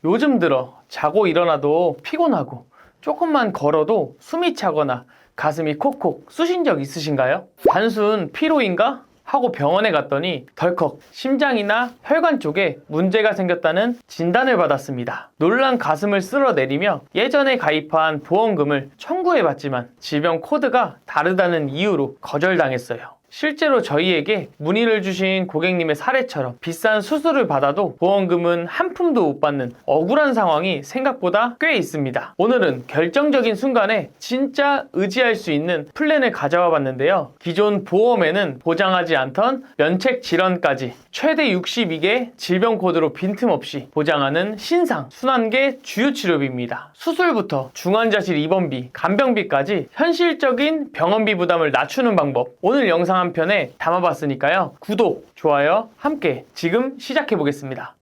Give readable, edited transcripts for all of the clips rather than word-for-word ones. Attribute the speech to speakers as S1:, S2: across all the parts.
S1: 요즘 들어 자고 일어나도 피곤하고 조금만 걸어도 숨이 차거나 가슴이 콕콕 쑤신 적 있으신가요? 단순 피로인가? 하고 병원에 갔더니 덜컥 심장이나 혈관 쪽에 문제가 생겼다는 진단을 받았습니다. 놀란 가슴을 쓸어내리며 예전에 가입한 보험금을 청구해봤지만 질병 코드가 다르다는 이유로 거절당했어요. 실제로 저희에게 문의를 주신 고객님의 사례처럼 비싼 수술을 받아도 보험금은 한 푼도 못 받는 억울한 상황이 생각보다 꽤 있습니다. 오늘은 결정적인 순간에 진짜 의지할 수 있는 플랜을 가져와 봤는데요. 기존 보험에는 보장하지 않던 면책 질환까지 최대 62개 질병 코드로 빈틈없이 보장하는 신상 순환계 주요 치료비입니다. 수술부터 중환자실 입원비, 간병비까지 현실적인 병원비 부담을 낮추는 방법, 오늘 영상 한 편에 담아봤으니까요. 구독, 좋아요 함께 지금 시작해 보겠습니다.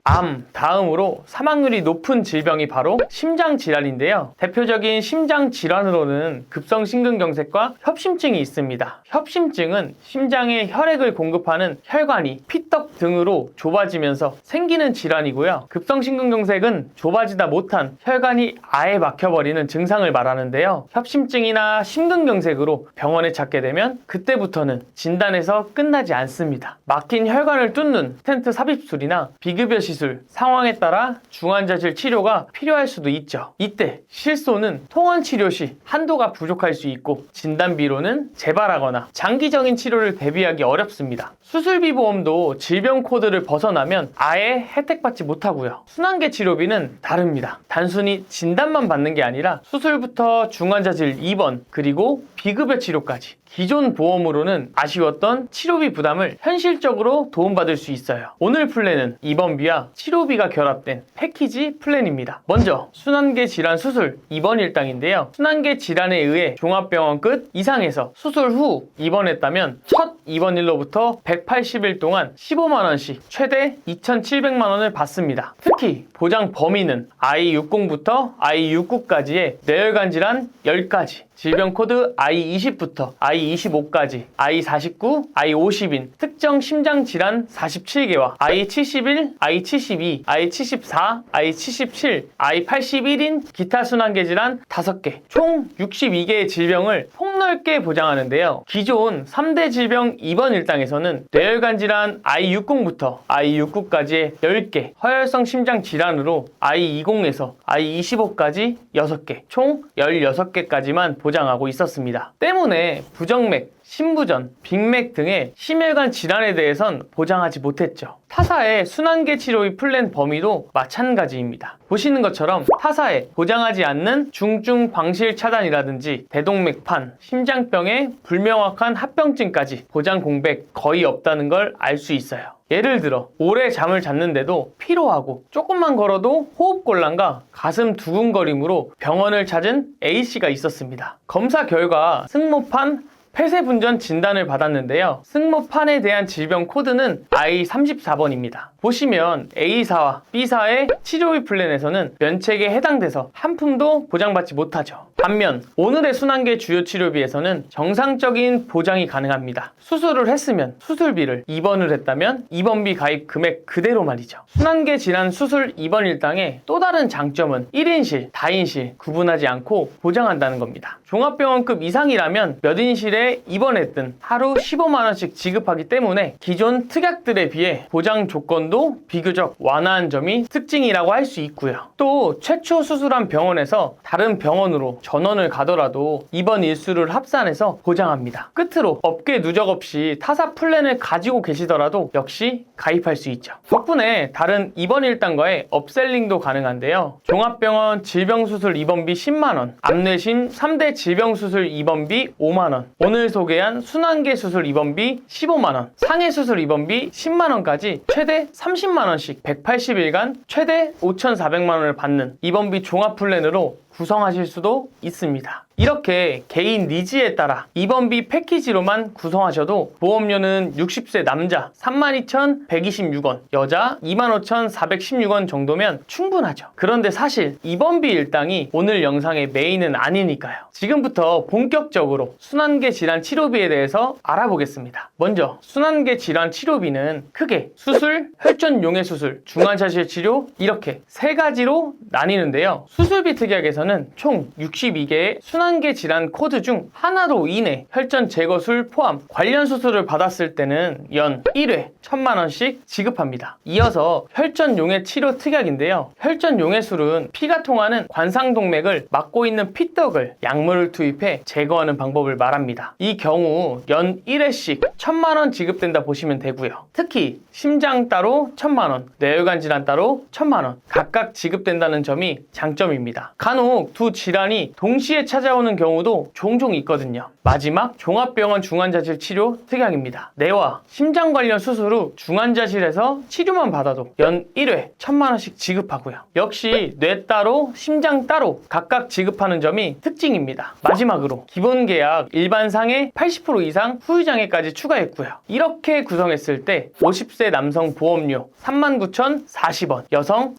S1: 암 다음으로 사망률이 높은 질병이 바로 심장질환인데요. 대표적인 심장질환으로는 급성심근경색과 협심증이 있습니다. 협심증은 심장에 혈액을 공급하는 혈관이 피떡 등으로 좁아지면서 생기는 질환이고요. 급성심근경색은 좁아지다 못한 혈관이 아예 막혀버리는 증상을 말하는데요. 협심증이나 심근경색으로 병원에 찾게 되면 그때부터는 진단에서 끝나지 않습니다. 막힌 혈관을 뚫는 스텐트 삽입술이나 비급여 시술, 상황에 따라 중환자실 치료가 필요할 수도 있죠. 이때 실손은 통원 치료 시 한도가 부족할 수 있고 진단비로는 재발하거나 장기적인 치료를 대비하기 어렵습니다. 수술비 보험도 질병 코드를 벗어나면 아예 혜택받지 못하고요. 순환계 치료비는 다릅니다. 단순히 진단만 받는 게 아니라 수술부터 중환자실 입원 그리고 비급여 치료까지 기존 보험으로는 아쉬웠던 치료비 부담을 현실적으로 도움받을 수 있어요. 오늘 플랜은 입원비와 치료비가 결합된 패키지 플랜입니다. 먼저 순환계 질환 수술 입원 일당인데요. 순환계 질환에 의해 종합병원 끝 이상에서 수술 후 입원했다면 첫 입원일로부터 180일 동안 15만원씩 최대 2,700만원을 받습니다. 특히 보장 범위는 I60부터 I69까지의 뇌혈관 질환 10가지, 질병 코드 I20부터 I25까지, I49, I50인 특정 심장 질환 47개와 I71, I72, I74, I77, I81인 기타 순환계 질환 5개, 총 62개의 질병을 폭넓게 보장하는데요. 기존 3대 질병 입원 일당에서는 뇌혈관 질환 I60부터 I69까지의 10개, 허혈성 심장 질환으로 I20에서 I25까지 6개, 총 16개까지만 보장하고 있었습니다. 때문에 부정맥, 심부전, 빅맥 등의 심혈관 질환에 대해선 보장하지 못했죠. 타사의 순환계 치료의 플랜 범위도 마찬가지입니다. 보시는 것처럼 타사에 보장하지 않는 중증 방실 차단이라든지 대동맥판, 심장병의 불명확한 합병증까지 보장 공백 거의 없다는 걸 알 수 있어요. 예를 들어 오래 잠을 잤는데도 피로하고 조금만 걸어도 호흡곤란과 가슴 두근거림으로 병원을 찾은 A씨가 있었습니다. 검사 결과 승모판 폐쇄분전 진단을 받았는데요. 승모판에 대한 질병 코드는 I34번입니다. 보시면 A사와 B사의 치료비 플랜에서는 면책에 해당돼서 한 푼도 보장받지 못하죠. 반면 오늘의 순환계 주요 치료비에서는 정상적인 보장이 가능합니다. 수술을 했으면 수술비를, 입원을 했다면 입원비 가입 금액 그대로 말이죠. 순환계 질환 수술 입원 일당의 또 다른 장점은 1인실, 다인실 구분하지 않고 보장한다는 겁니다. 종합병원급 이상이라면 몇 인실에 입원했든 하루 15만원씩 지급하기 때문에 기존 특약들에 비해 보장 조건도 비교적 완화한 점이 특징이라고 할 수 있고요. 또 최초 수술한 병원에서 다른 병원으로 전원을 가더라도 입원 일수를 합산해서 보장합니다. 끝으로 업계 누적 없이 타사 플랜을 가지고 계시더라도 역시 가입할 수 있죠. 덕분에 다른 입원 일당과의 업셀링도 가능한데요. 종합병원 질병수술 입원비 10만원, 암내신 3대 질병수술 입원비 5만원, 오늘 소개한 순환계 수술 입원비 15만원, 상해 수술 입원비 10만원까지 최대 30만원씩 180일간 최대 5,400만원을 받는 입원비 종합 플랜으로 구성하실 수도 있습니다. 이렇게 개인 니즈에 따라 입원비 패키지로만 구성하셔도 보험료는 60세 남자 32,126원, 여자 25,416원 정도면 충분하죠. 그런데 사실 입원비 일당이 오늘 영상의 메인은 아니니까요. 지금부터 본격적으로 순환계 질환 치료비에 대해서 알아보겠습니다. 먼저 순환계 질환 치료비는 크게 수술, 혈전용해 수술, 중환자실 치료 이렇게 세 가지로 나뉘는데요. 수술비 특약에서는 총 62개의 순환계 질환 코드 중 하나로 인해 혈전 제거술 포함 관련 수술을 받았을 때는 연 1회 1,000만원씩 지급합니다. 이어서 혈전용해 치료 특약인데요. 혈전용해술은 피가 통하는 관상동맥을 막고 있는 피떡을 약물을 투입해 제거하는 방법을 말합니다. 이 경우 연 1회씩 1,000만원 지급된다 보시면 되고요. 특히 심장 따로 1,000만원, 뇌혈관 질환 따로 1,000만원 각각 지급된다는 점이 장점입니다. 간혹 두 질환이 동시에 찾아오는 경우도 종종 있거든요. 마지막 종합병원 중환자실 치료 특약입니다. 뇌와 심장 관련 수술 후 중환자실에서 치료만 받아도 연 1회 1,000만원씩 지급하고요. 역시 뇌 따로 심장 따로 각각 지급하는 점이 특징입니다. 마지막으로 기본 계약 일반상의 80% 이상 후유장애까지 추가했고요. 이렇게 구성했을 때 50세 남성 보험료 39,040원, 여성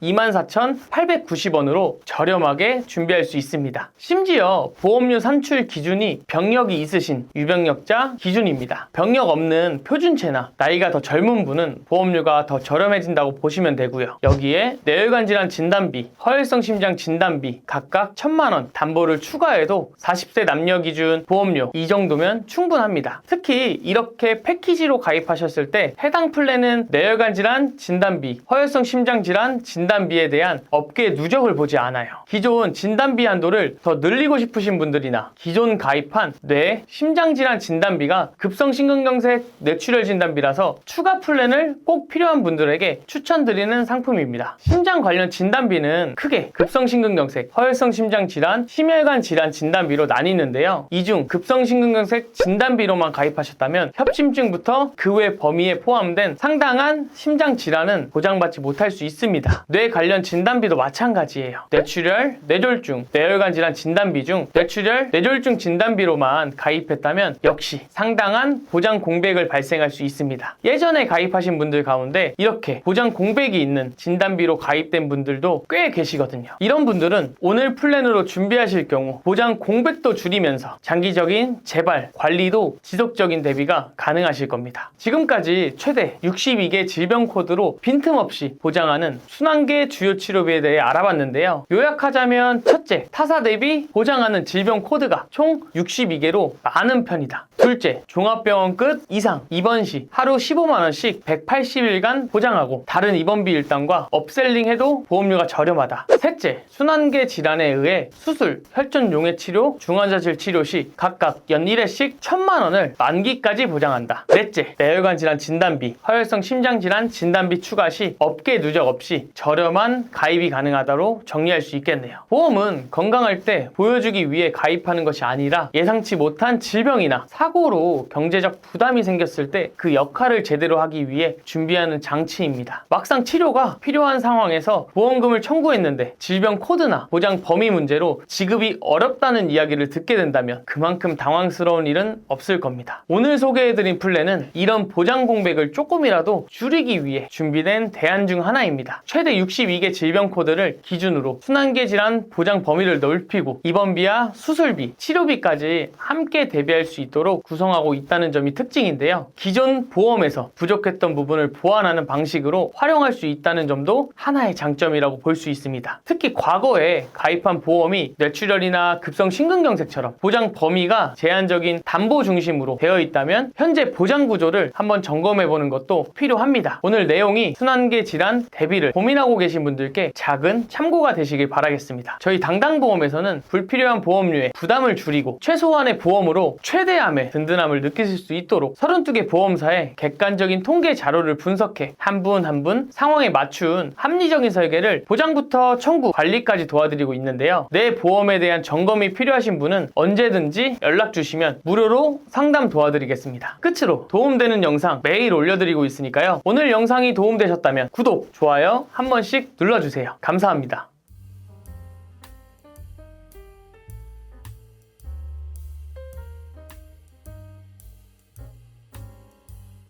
S1: 24,890원으로 저렴하게 준비할 수 있습니다. 심지어 보험료 산출 기준이 병력이 있으신 유병력자 기준입니다. 병력 없는 표준체나 나이가 더 젊은 분은 보험료가 더 저렴해진다고 보시면 되고요. 여기에 뇌혈관 질환 진단비, 허혈성 심장 진단비 각각 1,000만원 담보를 추가해도 40세 남녀 기준 보험료 이 정도면 충분합니다. 특히 이렇게 패키지로 가입하셨을 때 해당 플랜은 뇌혈관 질환 진단비, 허혈성 심장 질환 진단비에 대한 업계 누적을 보지 않아요. 기존 진단비 한도를 더 늘리고 싶으신 분들이나 기존 가입한 뇌, 심장 질환 진단비가 급성 심근경색 뇌출혈 진단비라서 추가 플랜을 꼭 필요한 분들에게 추천드리는 상품입니다. 심장 관련 진단비는 크게 급성 심근경색, 허혈성 심장 질환, 심혈관 질환 진단비로 나뉘는데요. 이 중 급성 심근경색 진단비로만 가입하셨다면 협심증부터 그 외 범위에 포함된 상당한 심장 질환은 보장받지 못할 수 있습니다. 뇌 관련 진단비도 마찬가지예요. 뇌출혈, 뇌졸중, 뇌혈관 질환 진단비 중 뇌출혈, 뇌졸중 진단비로만 가입했다면 역시 상당한 보장 공백을 발생할 수 있습니다. 예전에 가입하신 분들 가운데 이렇게 보장 공백이 있는 진단비로 가입된 분들도 꽤 계시거든요. 이런 분들은 오늘 플랜으로 준비하실 경우 보장 공백도 줄이면서 장기적인 재발, 관리도 지속적인 대비가 가능하실 겁니다. 지금까지 최대 62개 질병 코드로 빈틈없이 보장하는 순환계 주요 치료비에 대해 알아봤는데요. 요약하자면 첫째, 타사 대비 보장하는 질병 코드가 총 62개로 많은 편이다. 둘째, 종합병원 끝 이상 입원 시 하루 15만원씩 180일간 보장하고 다른 입원비 일당과 업셀링해도 보험료가 저렴하다. 셋째, 순환계 질환에 의해 수술, 혈전용해 치료, 중환자실 치료 시 각각 연 1회씩 1,000만원을 만기까지 보장한다. 넷째, 뇌혈관 질환 진단비, 허혈성 심장 질환 진단비 추가 시 업계 누적 없이 저렴한 가입이 가능하다로 정리할 수 있겠네요. 보험은 건강할 때 보여주기 위해 가입하는 것이 아니라 예상치 못한 질병이나 사고로 경제적 부담이 생겼을 때 그 역할을 제대로 하기 위해 준비하는 장치입니다. 막상 치료가 필요한 상황에서 보험금을 청구했는데 질병 코드나 보장 범위 문제로 지급이 어렵다는 이야기를 듣게 된다면 그만큼 당황스러운 일은 없을 겁니다. 오늘 소개해드린 플랜은 이런 보장 공백을 조금이라도 줄이기 위해 준비된 대안 중 하나입니다. 최대 62개 질병 코드를 기준으로 순환계 질환 보장 범위를 넓히고 입원비와 수술비, 치료비까지 함께 대비할 수 있도록 구성하고 있다는 점이 특징인데요. 기존 보험에서 부족했던 부분을 보완하는 방식으로 활용할 수 있다는 점도 하나의 장점이라고 볼 수 있습니다. 특히 과거에 가입한 보험이 뇌출혈이나 급성 심근경색처럼 보장 범위가 제한적인 담보 중심으로 되어 있다면 현재 보장 구조를 한번 점검해보는 것도 필요합니다. 오늘 내용이 순환계 질환 대비를 고민하고 계신 분들께 작은 참고가 되시길 바라겠습니다. 저희 당당보험에서는 불필요한 보험료에 부담을 줄이고 최소한의 보험으로 최대함의 든든함을 느끼실 수 있도록 32개 보험사의 객관적인 통계 자료를 분석해 한 분 한 분 상황에 맞춘 합리적인 설계를 보장부터 청구, 관리까지 도와드리고 있는데요. 내 보험에 대한 점검이 필요하신 분은 언제든지 연락 주시면 무료로 상담 도와드리겠습니다. 끝으로 도움되는 영상 매일 올려드리고 있으니까요. 오늘 영상이 도움되셨다면 구독, 좋아요 한 번씩 눌러주세요. 감사합니다.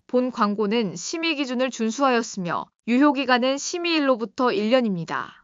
S2: 본 광고는 심의 기준을 준수하였으며 유효기간은 심의일로부터 1년입니다.